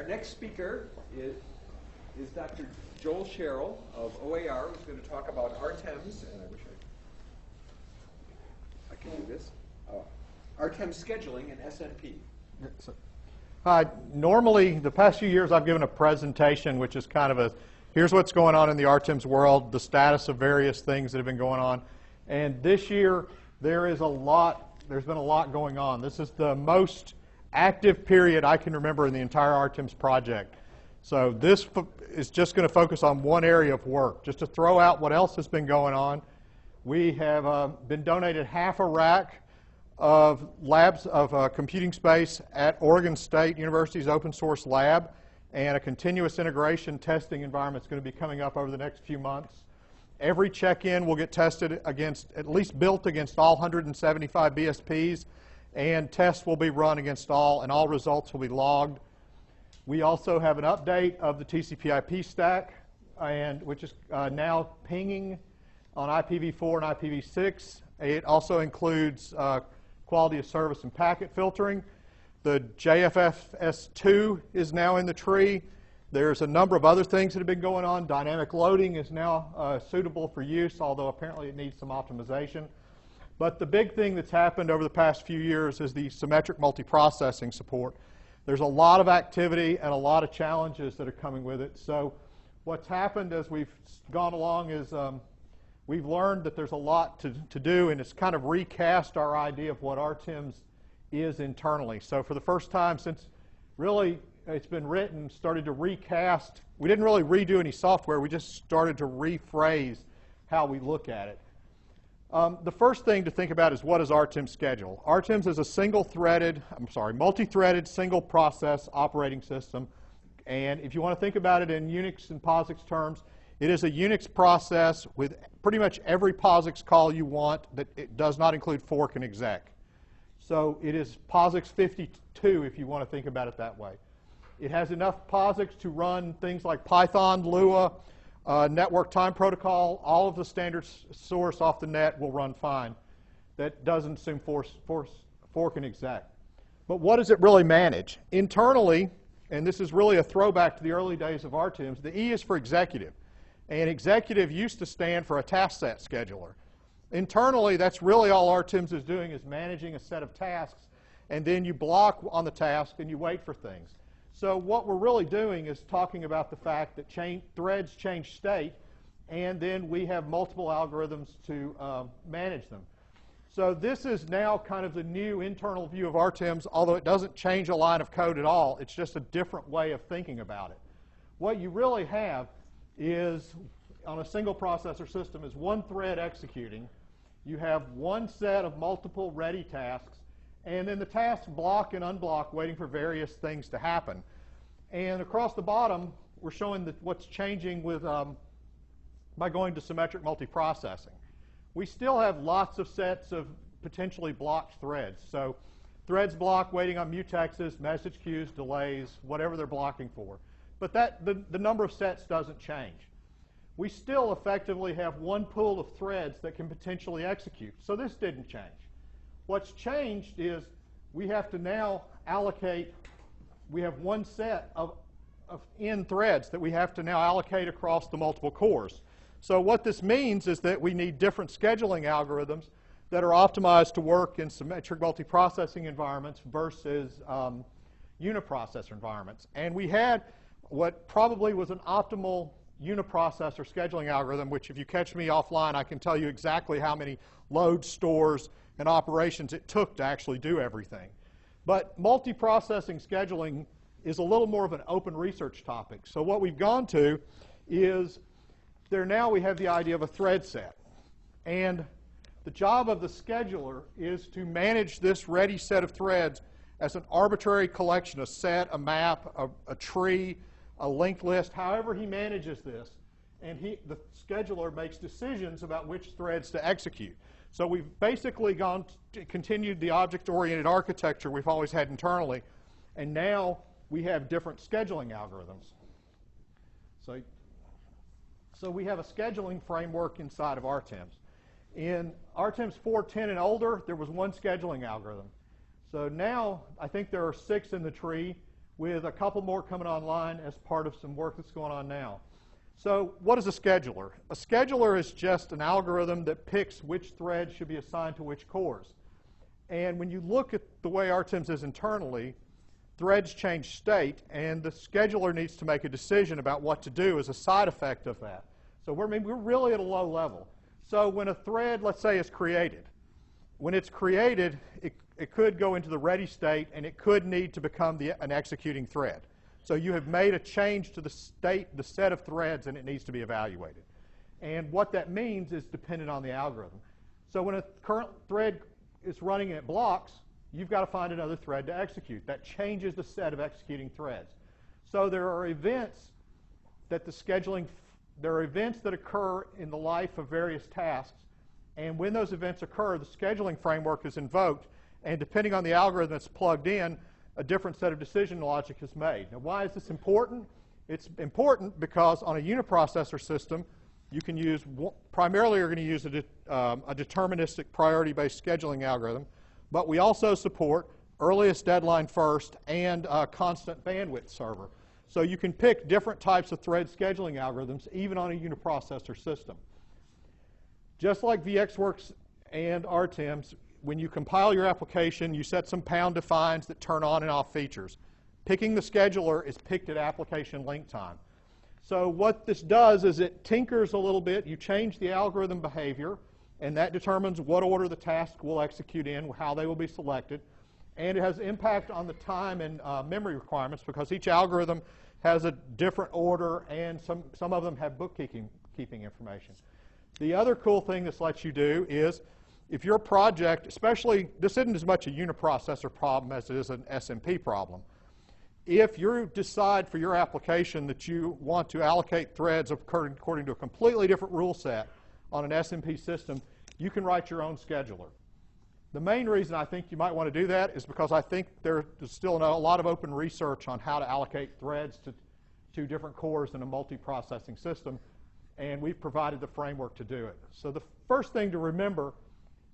next speaker is Dr. Joel Sherrill of OAR, who's going to talk about RTEMS, and I wish I can do this, RTEMS scheduling and SMP. Normally, the past few years, I've given a presentation, which is kind of a, here's what's going on in the RTEMS world, the status of various things that have been going on. And this year, there's been a lot going on. This is the most active period I can remember in the entire RTEMS project. So this is just going to focus on one area of work. Just to throw out what else has been going on, we have been donated half a rack of labs of computing space at Oregon State University's open source lab, and a continuous integration testing environment is going to be coming up over the next few months. Every check-in will get tested against, at least built against all 175 BSPs, and tests will be run against all, and all results will be logged. We also have an update of the TCP/IP stack, which is now pinging on IPv4 and IPv6. It also includes quality of service and packet filtering. The JFFS2 is now in the tree. There's a number of other things that have been going on. Dynamic loading is now suitable for use, although apparently it needs some optimization. But the big thing that's happened over the past few years is the symmetric multiprocessing support. There's a lot of activity and a lot of challenges that are coming with it. So what's happened as we've gone along is we've learned that there's a lot to do, and it's kind of recast our idea of what RTEMS is internally. So for the first time since really it's been written, started to recast. We didn't really redo any software. We just started to rephrase how we look at it. The first thing to think about is, what is RTEMS schedule? RTEMS is a multi-threaded single process operating system. And if you want to think about it in Unix and POSIX terms, it is a Unix process with pretty much every POSIX call you want that it does not include fork and exec. So it is POSIX 52 if you want to think about it that way. It has enough POSIX to run things like Python, Lua, network time protocol. All of the standard source off the net will run fine. That doesn't assume fork and exec. But what does it really manage? Internally, and this is really a throwback to the early days of RTEMS, the E is for executive. And executive used to stand for a task set scheduler. Internally, that's really all RTEMS is doing, is managing a set of tasks, and then you block on the task and you wait for things. So what we're really doing is talking about the fact that threads change state, and then we have multiple algorithms to manage them. So this is now kind of the new internal view of RTEMS, although it doesn't change a line of code at all. It's just a different way of thinking about it. What you really have is, on a single processor system, is one thread executing. You have one set of multiple ready tasks, and then the tasks block and unblock, waiting for various things to happen. And across the bottom, we're showing what's changing with by going to symmetric multiprocessing. We still have lots of sets of potentially blocked threads. So threads block waiting on mutexes, message queues, delays, whatever they're blocking for. But the number of sets doesn't change. We still effectively have one pool of threads that can potentially execute. So this didn't change. What's changed is we have to now allocate, we have one set of n threads that we have to now allocate across the multiple cores. So what this means is that we need different scheduling algorithms that are optimized to work in symmetric multiprocessing environments versus uniprocessor environments. And we had what probably was an optimal uniprocessor scheduling algorithm, which if you catch me offline, I can tell you exactly how many loads, stores, and operations it took to actually do everything. But multiprocessing scheduling is a little more of an open research topic. So what we've gone to is now we have the idea of a thread set. And the job of the scheduler is to manage this ready set of threads as an arbitrary collection, a set, a map, a tree, a linked list, however he manages this. And the scheduler makes decisions about which threads to execute. So we've basically continued the object-oriented architecture we've always had internally, and now we have different scheduling algorithms. So we have a scheduling framework inside of RTEMS. In RTEMS 4.10 and older, there was one scheduling algorithm. So now I think there are 6 in the tree. with a couple more coming online as part of some work that's going on now. So what is a scheduler? A scheduler is just an algorithm that picks which threads should be assigned to which cores. And when you look at the way RTEMS is internally, threads change state, and the scheduler needs to make a decision about what to do as a side effect of that. So we're really at a low level. So when a thread, let's say, is created, when it's created, it could go into the ready state, and it could need to become an executing thread. So you have made a change to the state, the set of threads, and it needs to be evaluated. And what that means is dependent on the algorithm. So when a current thread is running and it blocks, you've got to find another thread to execute. That changes the set of executing threads. So there are events that there are events that occur in the life of various tasks, and when those events occur, the scheduling framework is invoked, and depending on the algorithm that's plugged in, a different set of decision logic is made. Now, why is this important? It's important because on a uniprocessor system, you can use, primarily you're going to use a deterministic priority-based scheduling algorithm, but we also support earliest deadline first and constant bandwidth server. So you can pick different types of thread scheduling algorithms, even on a uniprocessor system. Just like VxWorks and RTEMS, when you compile your application, you set some pound defines that turn on and off features. Picking the scheduler is picked at application link time. So what this does is it tinkers a little bit. You change the algorithm behavior, and that determines what order the task will execute in, how they will be selected. And it has impact on the time and memory requirements because each algorithm has a different order, and some of them have bookkeeping information. The other cool thing this lets you do is if your project, especially, this isn't as much a uniprocessor problem as it is an SMP problem. If you decide for your application that you want to allocate threads according to a completely different rule set on an SMP system, you can write your own scheduler. The main reason I think you might want to do that is because I think there's still a lot of open research on how to allocate threads to different cores in a multi-processing system, and we've provided the framework to do it. So the first thing to remember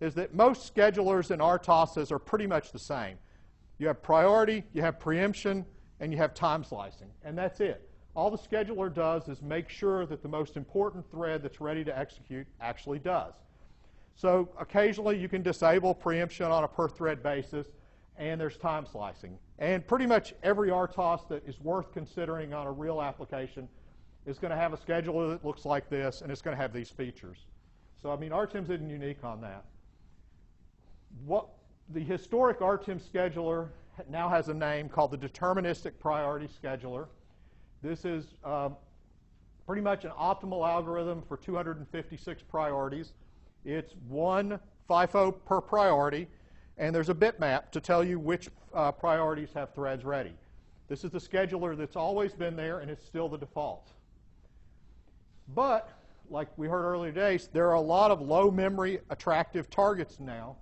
is that most schedulers and RTOSs are pretty much the same. You have priority, you have preemption, and you have time slicing, and that's it. All the scheduler does is make sure that the most important thread that's ready to execute actually does. So occasionally you can disable preemption on a per thread basis, and there's time slicing. And pretty much every RTOS that is worth considering on a real application is going to have a scheduler that looks like this, and it's going to have these features. So I mean, RTEMS isn't unique on that. The historic RTEMS scheduler now has a name called the Deterministic Priority Scheduler. This is pretty much an optimal algorithm for 256 priorities. It's one FIFO per priority, and there's a bitmap to tell you which priorities have threads ready. This is the scheduler that's always been there, and it's still the default. But, like we heard earlier today, there are a lot of low memory attractive targets now,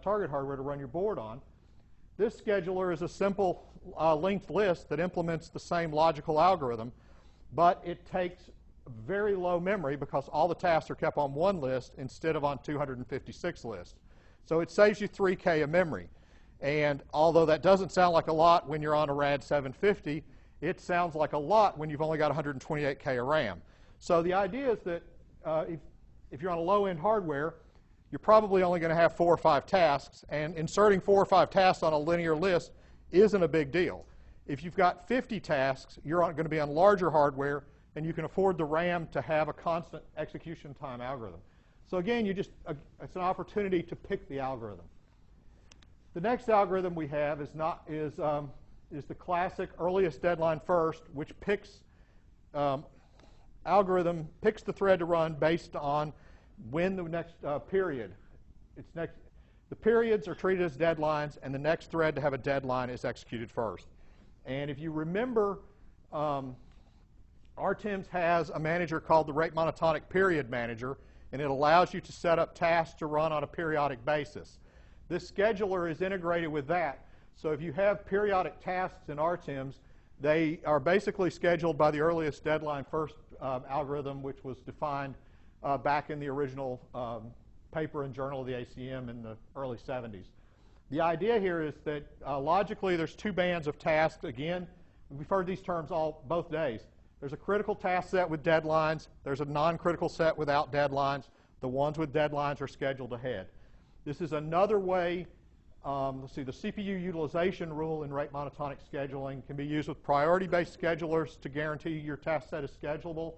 target hardware to run your board on. This scheduler is a simple linked list that implements the same logical algorithm, but it takes very low memory because all the tasks are kept on one list instead of on 256 lists. So it saves you 3K of memory. And although that doesn't sound like a lot when you're on a RAD 750, it sounds like a lot when you've only got 128K of RAM. So the idea is that if you're on a low-end hardware, you're probably only going to have 4 or 5 tasks, and inserting 4 or 5 tasks on a linear list isn't a big deal. If you've got 50 tasks, you're going to be on larger hardware, and you can afford the RAM to have a constant execution time algorithm. So again, it's an opportunity to pick the algorithm. The next algorithm we have is the classic earliest deadline first, which picks the thread to run based on when the next period. The periods are treated as deadlines, and the next thread to have a deadline is executed first. And if you remember, RTEMS has a manager called the Rate Monotonic Period Manager, and it allows you to set up tasks to run on a periodic basis. This scheduler is integrated with that. So if you have periodic tasks in RTEMS, they are basically scheduled by the earliest deadline first algorithm, which was defined back in the original paper and journal of the ACM in the early 70s. The idea here is that logically there's two bands of tasks. Again, we've heard these terms both days. There's a critical task set with deadlines. There's a non-critical set without deadlines. The ones with deadlines are scheduled ahead. This is another way. Let's see, the CPU utilization rule in rate monotonic scheduling can be used with priority-based schedulers to guarantee your task set is schedulable.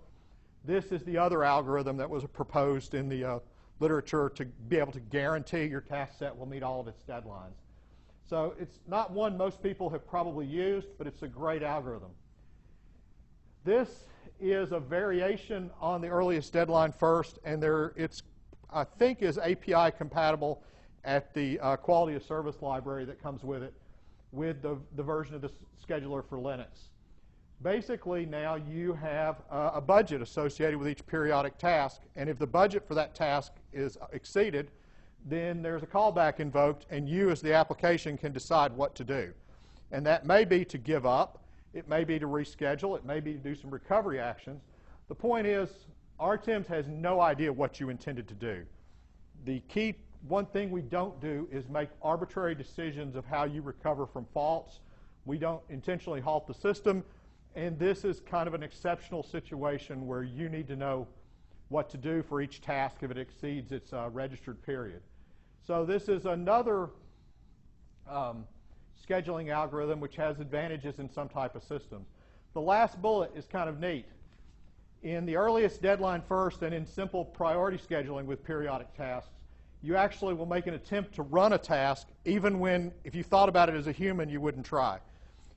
This is the other algorithm that was proposed in the literature to be able to guarantee your task set will meet all of its deadlines. So it's not one most people have probably used, but it's a great algorithm. This is a variation on the earliest deadline first, and it's, I think, is API compatible at the quality of service library that comes with it, with the version of the scheduler for Linux. Basically, now you have a budget associated with each periodic task, and if the budget for that task is exceeded, then there's a callback invoked, and you as the application can decide what to do. And that may be to give up, it may be to reschedule, it may be to do some recovery actions. The point is, RTEMS has no idea what you intended to do. The key one thing we don't do is make arbitrary decisions of how you recover from faults. We don't intentionally halt the system. And this is kind of an exceptional situation where you need to know what to do for each task if it exceeds its registered period. So this is another scheduling algorithm which has advantages in some type of systems. The last bullet is kind of neat. In the earliest deadline first and in simple priority scheduling with periodic tasks, you actually will make an attempt to run a task even when, if you thought about it as a human, you wouldn't try.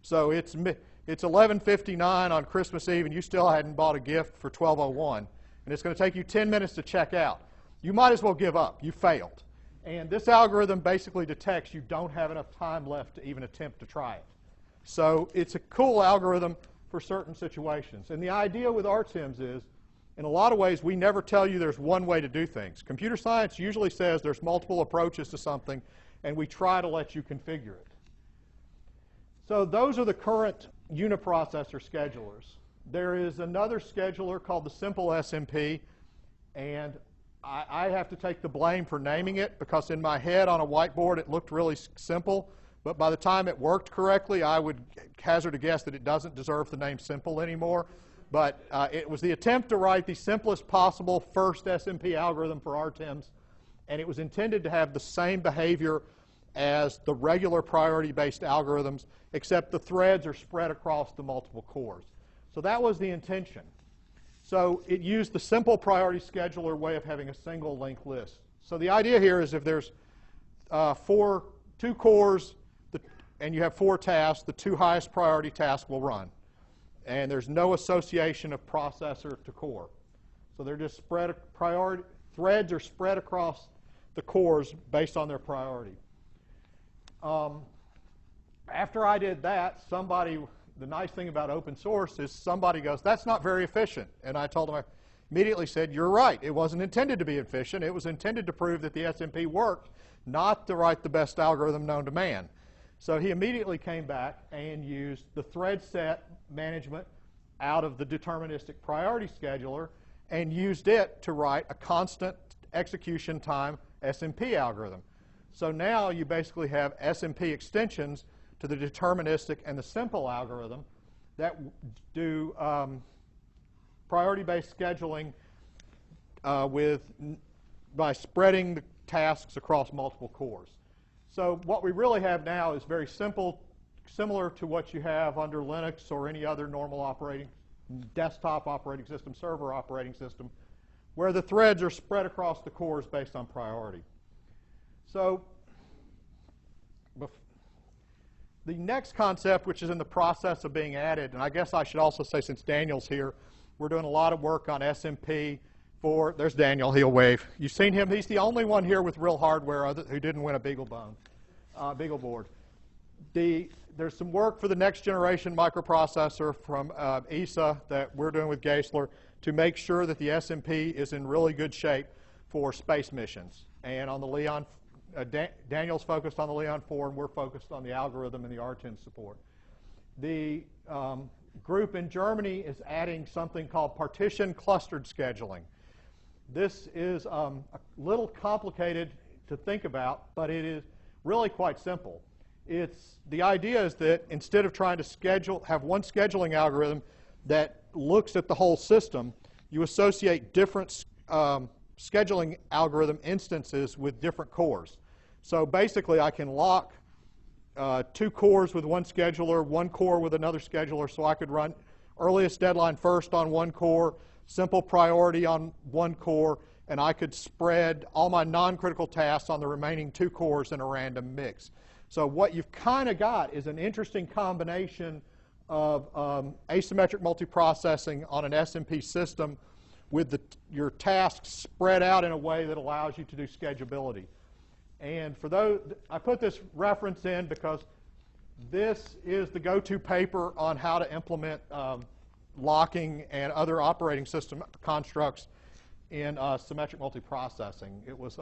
So it's 11:59 on Christmas Eve, and you still hadn't bought a gift for 12:01, and it's going to take you 10 minutes to check out. You might as well give up. You failed. And this algorithm basically detects you don't have enough time left to even attempt to try it. So it's a cool algorithm for certain situations. And the idea with RTEMS is, in a lot of ways, we never tell you there's one way to do things. Computer science usually says there's multiple approaches to something, and we try to let you configure it. So those are the current Uniprocessor schedulers. There is another scheduler called the simple SMP, and I have to take the blame for naming it because in my head on a whiteboard it looked really simple, but by the time it worked correctly, I would hazard a guess that it doesn't deserve the name simple anymore. But it was the attempt to write the simplest possible first SMP algorithm for RTEMS, and it was intended to have the same behavior as the regular priority-based algorithms, except the threads are spread across the multiple cores. So that was the intention. So it used the simple priority scheduler way of having a single linked list. So the idea here is if there's two cores and you have 4 tasks, the 2 highest priority tasks will run. And there's no association of processor to core. So they're just spread, threads are spread across the cores based on their priority. After I did that, the nice thing about open source is somebody goes, that's not very efficient. And I told them, I immediately said, you're right. It wasn't intended to be efficient. It was intended to prove that the SMP worked, not to write the best algorithm known to man. So he immediately came back and used the thread set management out of the deterministic priority scheduler and used it to write a constant execution time SMP algorithm. So now you basically have SMP extensions to the deterministic and the simple algorithm that do priority-based scheduling by spreading the tasks across multiple cores. So what we really have now is very simple, similar to what you have under Linux or any other normal desktop operating system, server operating system, where the threads are spread across the cores based on priority. So the next concept, which is in the process of being added, and I guess I should also say, since Daniel's here, we're doing a lot of work on SMP there's Daniel, he'll wave. You've seen him, he's the only one here with real hardware who didn't win a BeagleBoard. There's some work for the next generation microprocessor from ESA that we're doing with Geisler to make sure that the SMP is in really good shape for space missions. And on the Leon, Daniel's focused on the Leon 4, and we're focused on the algorithm and the RTEMS support. The group in Germany is adding something called partition clustered scheduling. This is a little complicated to think about, but it is really quite simple. The idea is that instead of trying to have one scheduling algorithm that looks at the whole system, you associate different scheduling algorithm instances with different cores. So basically, I can lock 2 cores with one scheduler, 1 core with another scheduler, so I could run earliest deadline first on 1 core, simple priority on 1 core, and I could spread all my non-critical tasks on the remaining 2 cores in a random mix. So what you've kind of got is an interesting combination of asymmetric multiprocessing on an SMP system with your tasks spread out in a way that allows you to do schedulability. And for those, I put this reference in because this is the go-to paper on how to implement locking and other operating system constructs in symmetric multiprocessing. It was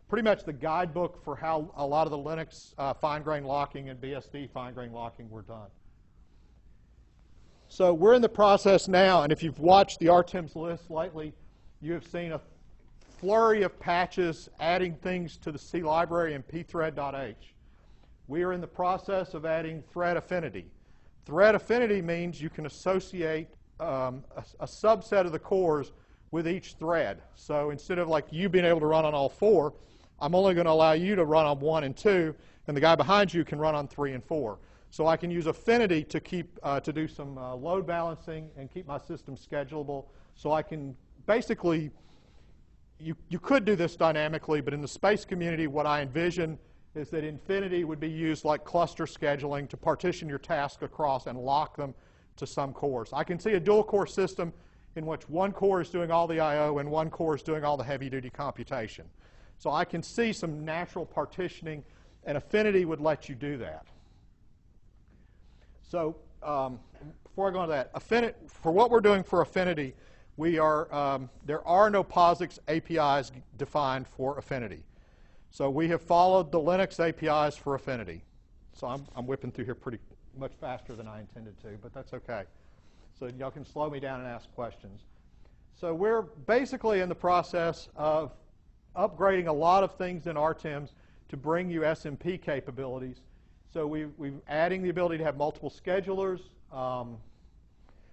pretty much the guidebook for how a lot of the Linux fine-grained locking and BSD fine-grained locking were done. So we're in the process now, and if you've watched the RTEMS list lately, you have seen a flurry of patches adding things to the C library and pthread.h. We are in the process of adding thread affinity. Thread affinity means you can associate a subset of the cores with each thread. So instead of like you being able to run on all 4, I'm only going to allow you to run on 1 and 2, and the guy behind you can run on 3 and 4. So I can use affinity to to do some load balancing and keep my system schedulable. So I can basically, you could do this dynamically, but in the space community, what I envision is that Infinity would be used like cluster scheduling to partition your task across and lock them to some cores. I can see a dual core system in which 1 core is doing all the I/O and 1 core is doing all the heavy-duty computation. So I can see some natural partitioning, and Affinity would let you do that. So before I go into that, for what we're doing for Affinity, there are no POSIX APIs defined for Affinity. So we have followed the Linux APIs for Affinity. So I'm whipping through here pretty much faster than I intended to, but that's okay. So y'all can slow me down and ask questions. So we're basically in the process of upgrading a lot of things in RTEMS to bring you SMP capabilities. So we're adding the ability to have multiple schedulers.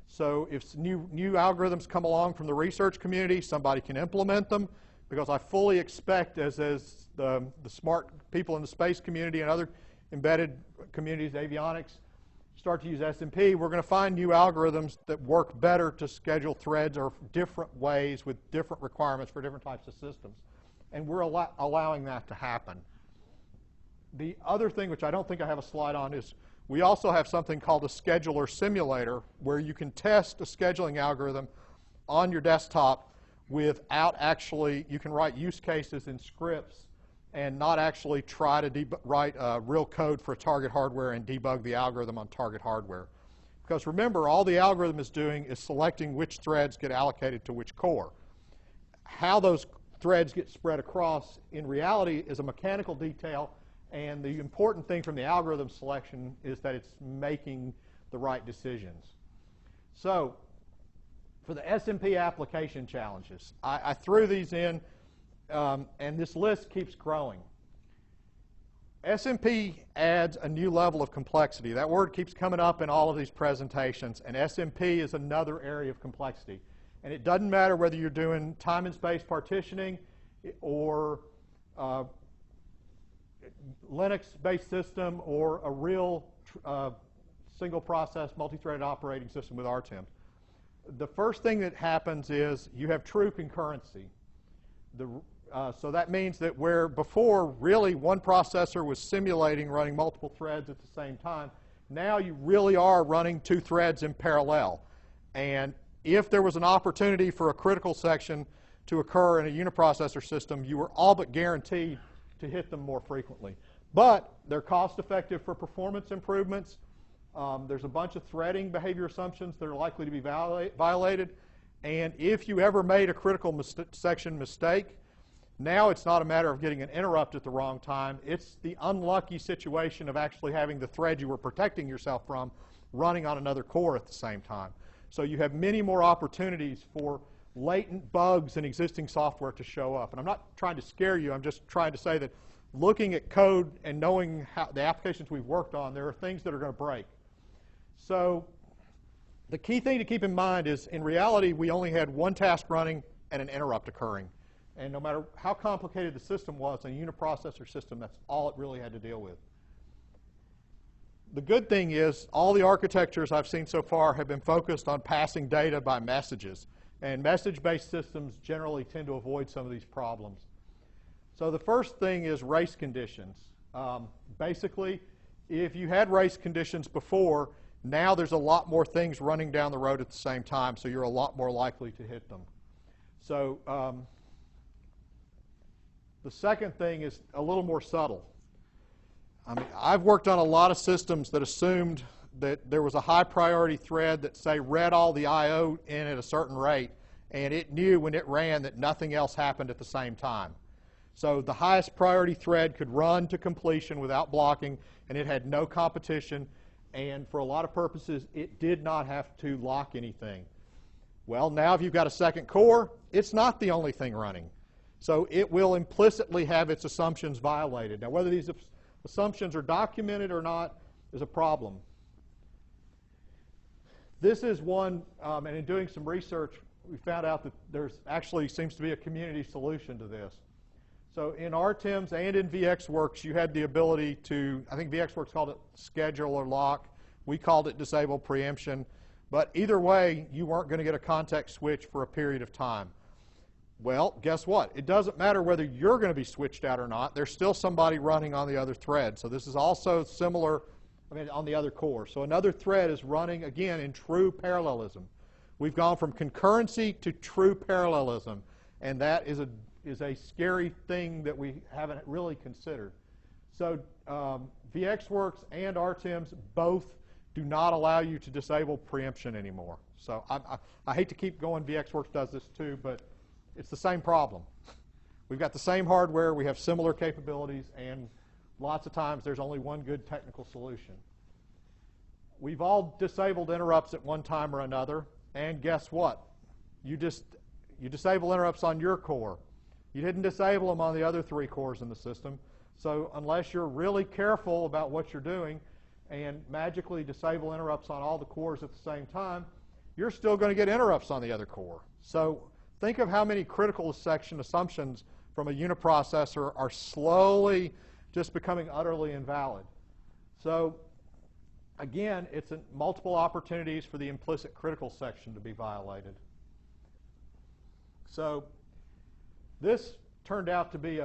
So if new algorithms come along from the research community, somebody can implement them, because I fully expect as the smart people in the space community and other embedded communities, avionics, start to use SMP, we're going to find new algorithms that work better to schedule threads or different ways with different requirements for different types of systems. And we're allowing that to happen. The other thing, which I don't think I have a slide on, is we also have something called a scheduler simulator, where you can test a scheduling algorithm on your desktop without actually, you can write use cases in scripts and not actually try to write real code for target hardware and debug the algorithm on target hardware. Because remember, all the algorithm is doing is selecting which threads get allocated to which core. How those threads get spread across, in reality, is a mechanical detail, and the important thing from the algorithm selection is that it's making the right decisions. So for the SMP application challenges, I threw these in, and this list keeps growing. SMP adds a new level of complexity. That word keeps coming up in all of these presentations, and SMP is another area of complexity. And it doesn't matter whether you're doing time and space partitioning or Linux-based system or a real single-process, multi-threaded operating system with RTEMS. The first thing that happens is you have true concurrency. So that means that where before really one processor was simulating running multiple threads at the same time, now you really are running 2 threads in parallel. And if there was an opportunity for a critical section to occur in a uniprocessor system, you were all but guaranteed to hit them more frequently. But they're cost effective for performance improvements. There's a bunch of threading behavior assumptions that are likely to be violated. And if you ever made a critical section mistake, now it's not a matter of getting an interrupt at the wrong time. It's the unlucky situation of actually having the thread you were protecting yourself from running on another core at the same time. So you have many more opportunities for latent bugs in existing software to show up. And I'm not trying to scare you. I'm just trying to say that looking at code and knowing how the applications we've worked on, there are things that are going to break. So the key thing to keep in mind is, in reality, we only had one task running and an interrupt occurring. And no matter how complicated the system was, a uniprocessor system, that's all it really had to deal with. The good thing is, all the architectures I've seen so far have been focused on passing data by messages. And message-based systems generally tend to avoid some of these problems. So the first thing is race conditions. Basically, if you had race conditions before, now there's a lot more things running down the road at the same time, so you're a lot more likely to hit them. So the second thing is a little more subtle. I mean, I've worked on a lot of systems that assumed that there was a high priority thread that, say, read all the I/O in at a certain rate, and it knew when it ran that nothing else happened at the same time. So the highest priority thread could run to completion without blocking, and it had no competition, and for a lot of purposes, it did not have to lock anything. Well, now if you've got a second core, it's not the only thing running. So it will implicitly have its assumptions violated. Now, whether these assumptions are documented or not is a problem. This is one, and in doing some research, we found out that there's actually seems to be a community solution to this. So in RTEMS and in VxWorks, you had the ability to, I think VxWorks called it schedule or lock. We called it disable preemption. But either way, you weren't going to get a context switch for a period of time. Well, guess what? It doesn't matter whether you're going to be switched out or not. There's still somebody running on the other thread. So this is also similar, on the other core. So another thread is running, again, in true parallelism. We've gone from concurrency to true parallelism. And that is a scary thing that we haven't really considered. So VxWorks and RTEMS both do not allow you to disable preemption anymore. So I hate to keep going, VxWorks does this too, but it's the same problem. We've got the same hardware, we have similar capabilities, and lots of times there's only one good technical solution. We've all disabled interrupts at one time or another, and guess what? You disable interrupts on your core. You didn't disable them on the other three cores in the system. So unless you're really careful about what you're doing and magically disable interrupts on all the cores at the same time, you're still going to get interrupts on the other core. So think of how many critical section assumptions from a uniprocessor are slowly just becoming utterly invalid. So again, it's multiple opportunities for the implicit critical section to be violated. So this turned out to be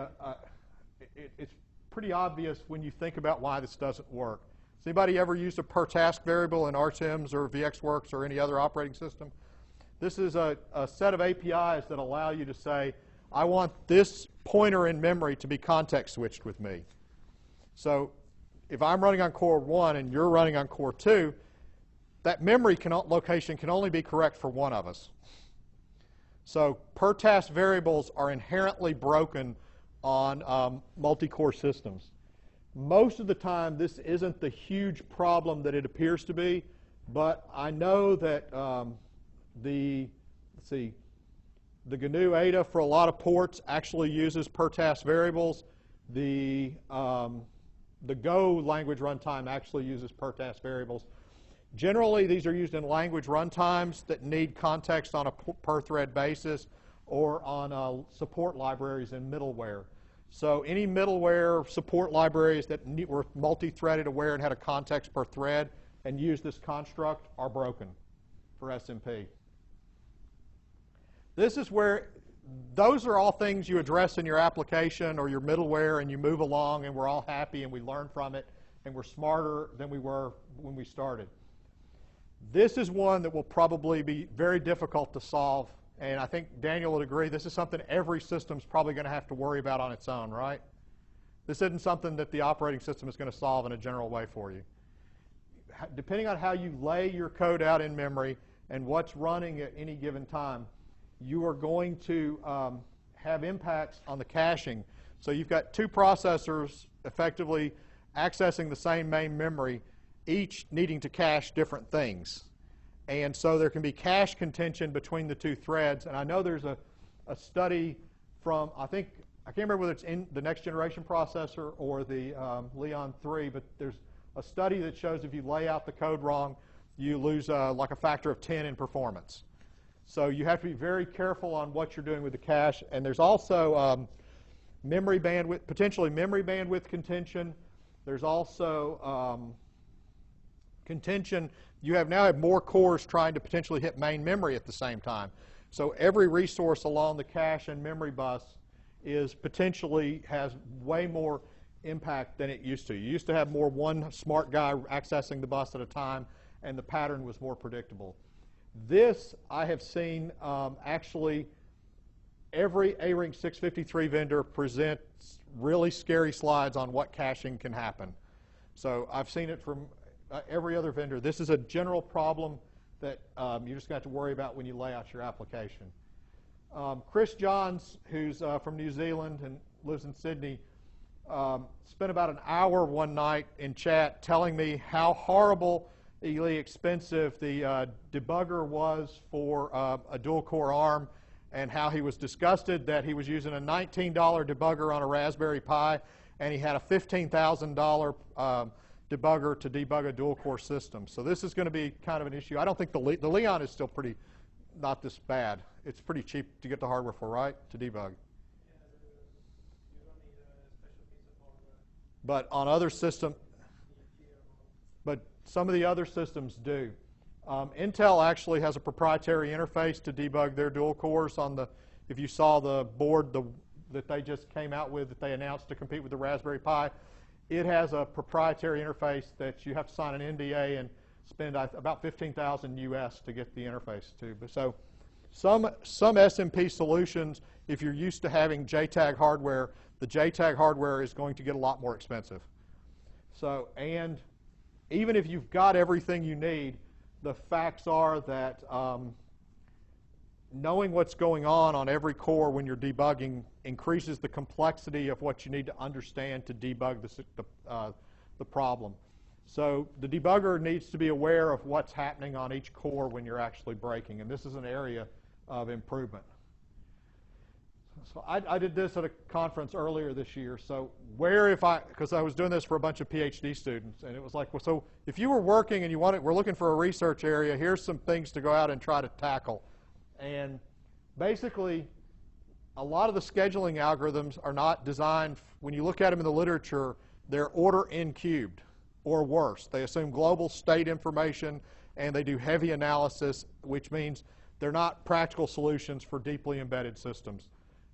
it's pretty obvious when you think about why this doesn't work. Has anybody ever used a per task variable in RTEMS or VxWorks or any other operating system? This is a set of APIs that allow you to say, I want this pointer in memory to be context switched with me. So if I'm running on core 1 and you're running on core 2, that memory location can only be correct for one of us. So per task variables are inherently broken on multi-core systems. Most of the time, this isn't the huge problem that it appears to be, but I know that the GNU Ada for a lot of ports actually uses per task variables. The Go language runtime actually uses per task variables. Generally, these are used in language runtimes that need context on a per thread basis or on support libraries in middleware. So any middleware support libraries that were multi-threaded aware and had a context per thread and used this construct are broken for SMP. This is where those are all things you address in your application or your middleware, and you move along, and we're all happy, and we learn from it, and we're smarter than we were when we started. This is one that will probably be very difficult to solve, and I think Daniel would agree this is something every system's probably going to have to worry about on its own, right? This isn't something that the operating system is going to solve in a general way for you. Depending on how you lay your code out in memory and what's running at any given time, you are going to have impacts on the caching. So you've got two processors effectively accessing the same main memory, each needing to cache different things. And so there can be cache contention between the two threads. And I know there's a study from, I think, I can't remember whether it's in the next generation processor or the Leon 3, but there's a study that shows if you lay out the code wrong, you lose like a factor of 10 in performance. So you have to be very careful on what you're doing with the cache. And there's also memory bandwidth, potentially memory bandwidth contention. There's also contention. You now have more cores trying to potentially hit main memory at the same time. So every resource along the cache and memory bus is potentially has way more impact than it used to. You used to have more one smart guy accessing the bus at a time, and the pattern was more predictable. This I have seen actually every ARINC 653 vendor presents really scary slides on what caching can happen. So I've seen it from every other vendor. This is a general problem that you're just going to have to worry about when you lay out your application. Chris Johns, who's from New Zealand and lives in Sydney, spent about an hour one night in chat telling me how horribly expensive the debugger was for a dual-core ARM, and how he was disgusted that he was using a $19 debugger on a Raspberry Pi, and he had a $15,000 debugger to debug a dual-core system. So this is going to be kind of an issue. I don't think the Leon is still pretty, not this bad. It's pretty cheap to get the hardware for, right, to debug. You don't need a special piece of hardware. But on other systems, but some of the other systems do. Intel actually has a proprietary interface to debug their dual cores on the, if you saw the board that they just came out with that they announced to compete with the Raspberry Pi, it has a proprietary interface that you have to sign an NDA and spend about $15,000 US to get the interface to. But so some SMP solutions, if you're used to having JTAG hardware, the JTAG hardware is going to get a lot more expensive. So, and even if you've got everything you need, the facts are that knowing what's going on every core when you're debugging increases the complexity of what you need to understand to debug the problem. So the debugger needs to be aware of what's happening on each core when you're actually breaking, and this is an area of improvement. So I did this at a conference earlier this year. So because I was doing this for a bunch of PhD students, and it was like, well, so if you were working and we're looking for a research area, here's some things to go out and try to tackle. And basically, a lot of the scheduling algorithms are not designed, when you look at them in the literature, they're order n cubed, or worse. They assume global state information, and they do heavy analysis, which means they're not practical solutions for deeply embedded systems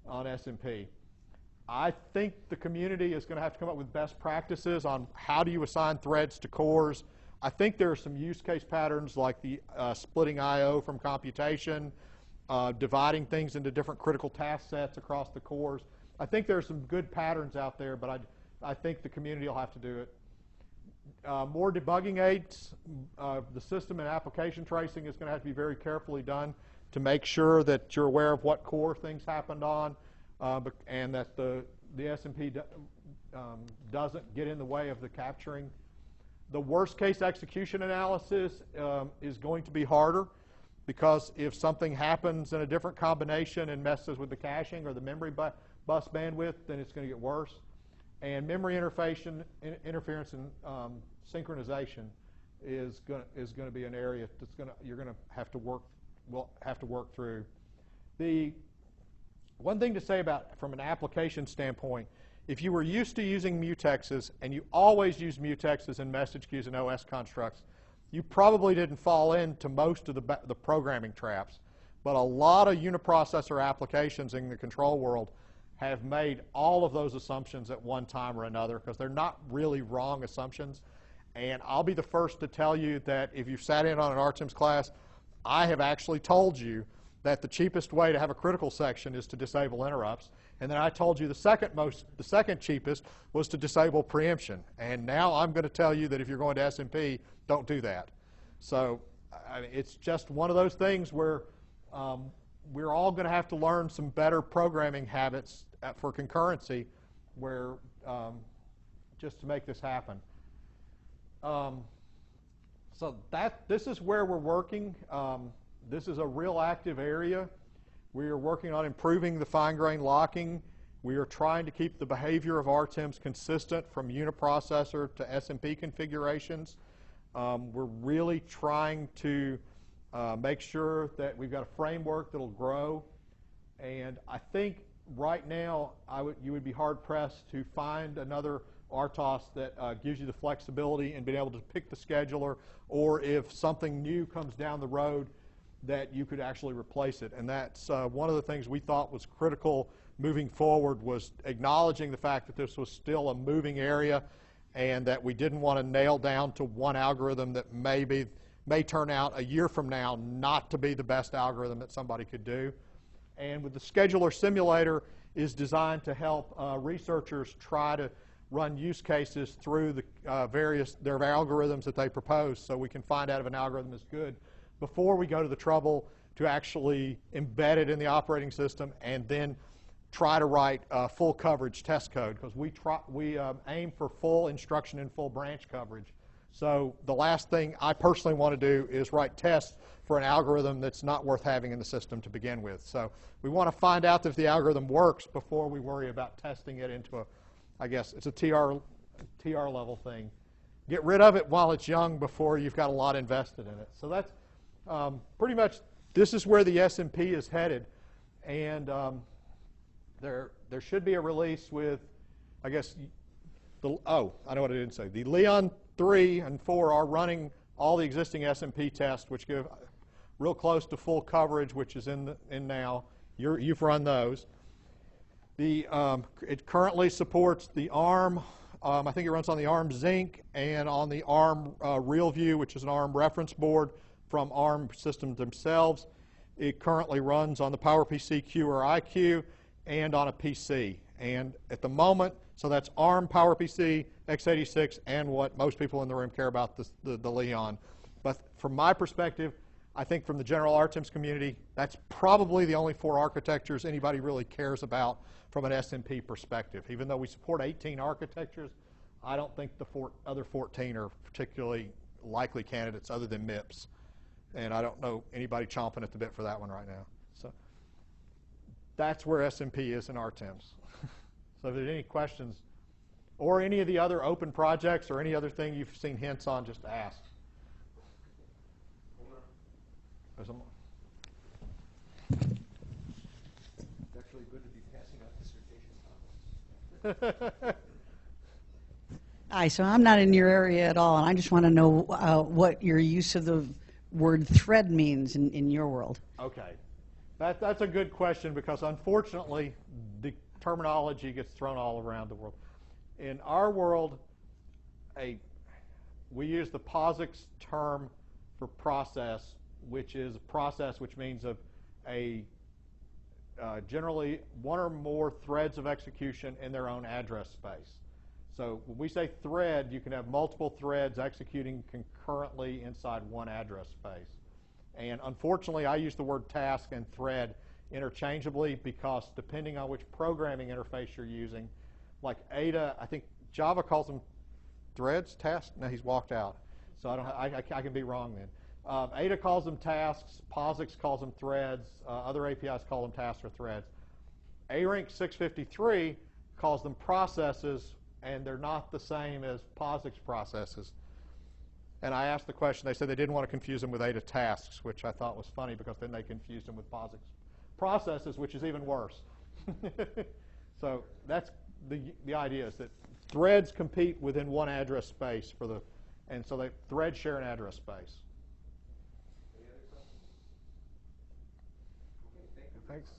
on SMP. I think the community is going to have to come up with best practices on how do you assign threads to cores. I think there are some use case patterns like the splitting I/O from computation, dividing things into different critical task sets across the cores. I think there are some good patterns out there, but I think the community will have to do it. More debugging aids. The system and application tracing is going to have to be very carefully done to make sure that you're aware of what core things happened on, and that the SMP doesn't get in the way of the capturing. The worst case execution analysis is going to be harder, because if something happens in a different combination and messes with the caching or the memory bus bandwidth, then it's going to get worse. And memory interference and synchronization is going to be an area that's you're going to have to work through. The one thing to say about from an application standpoint, if you were used to using mutexes and you always use mutexes in message queues and OS constructs, you probably didn't fall into most of the programming traps. But a lot of uniprocessor applications in the control world have made all of those assumptions at one time or another, because they're not really wrong assumptions. And I'll be the first to tell you that if you've sat in on an RTEMS class, I have actually told you that the cheapest way to have a critical section is to disable interrupts. And then I told you the second cheapest was to disable preemption. And now I'm going to tell you that if you're going to SMP, don't do that. So I mean, it's just one of those things where we're all going to have to learn some better programming habits for concurrency, where just to make this happen. So this is where we're working. This is a real active area. We are working on improving the fine-grained locking We are trying to keep the behavior of RTEMS consistent from Uniprocessor to SMP configurations. We're really trying to make sure that we've got a framework that'll grow. And I think right now you would be hard-pressed to find another RTOS that gives you the flexibility and being able to pick the scheduler, or if something new comes down the road, that you could actually replace it. And that's one of the things we thought was critical moving forward, was acknowledging the fact that this was still a moving area and that we didn't want to nail down to one algorithm that may turn out a year from now not to be the best algorithm that somebody could do. And with the scheduler simulator is designed to help researchers try to run use cases through their algorithms that they propose, so we can find out if an algorithm is good before we go to the trouble to actually embed it in the operating system and then try to write full coverage test code, because we aim for full instruction and full branch coverage. So the last thing I personally want to do is write tests for an algorithm that's not worth having in the system to begin with. So we want to find out if the algorithm works before we worry about testing it into I guess it's a TR level thing. Get rid of it while it's young before you've got a lot invested in it. So that's pretty much, this is where the SMP is headed. And there should be a release with, I guess, I know what I didn't say. The Leon 3 and 4 are running all the existing SMP tests, which give real close to full coverage, which is in now. You've run those. It currently supports the ARM. I think it runs on the ARM Zinc and on the ARM RealView, which is an ARM reference board from ARM systems themselves. It currently runs on the PowerPC Q or IQ and on a PC. And at the moment, so that's ARM, PowerPC, x86, and what most people in the room care about, the Leon. But from my perspective, I think from the general RTEMS community, that's probably the only 4 architectures anybody really cares about from an SMP perspective. Even though we support 18 architectures, I don't think the other 14 are particularly likely candidates other than MIPS. And I don't know anybody chomping at the bit for that one right now. So that's where SMP is in RTEMS. So if there's any questions, or any of the other open projects, or any other thing you've seen hints on, just ask. There's a It's actually good to be passing out dissertation topics. Hi, so I'm not in your area at all, and I just want to know what your use of the word thread means in your world. Okay. That's a good question, because unfortunately the terminology gets thrown all around the world. In our world, we use the POSIX term for process, which is a process which means generally one or more threads of execution in their own address space. So when we say thread, you can have multiple threads executing concurrently inside one address space. And unfortunately, I use the word task and thread interchangeably, because depending on which programming interface you're using, like Ada, I think Java calls them threads, tasks. No, he's walked out. So I can be wrong then. Ada calls them tasks, POSIX calls them threads, other APIs call them tasks or threads. ARINC 653 calls them processes, and they're not the same as POSIX processes. And I asked the question, they said they didn't want to confuse them with Ada tasks, which I thought was funny, because then they confused them with POSIX processes, which is even worse. So that's the idea, is that threads compete within one address space and so threads share an address space. Any other questions? Okay, thank you. Thanks.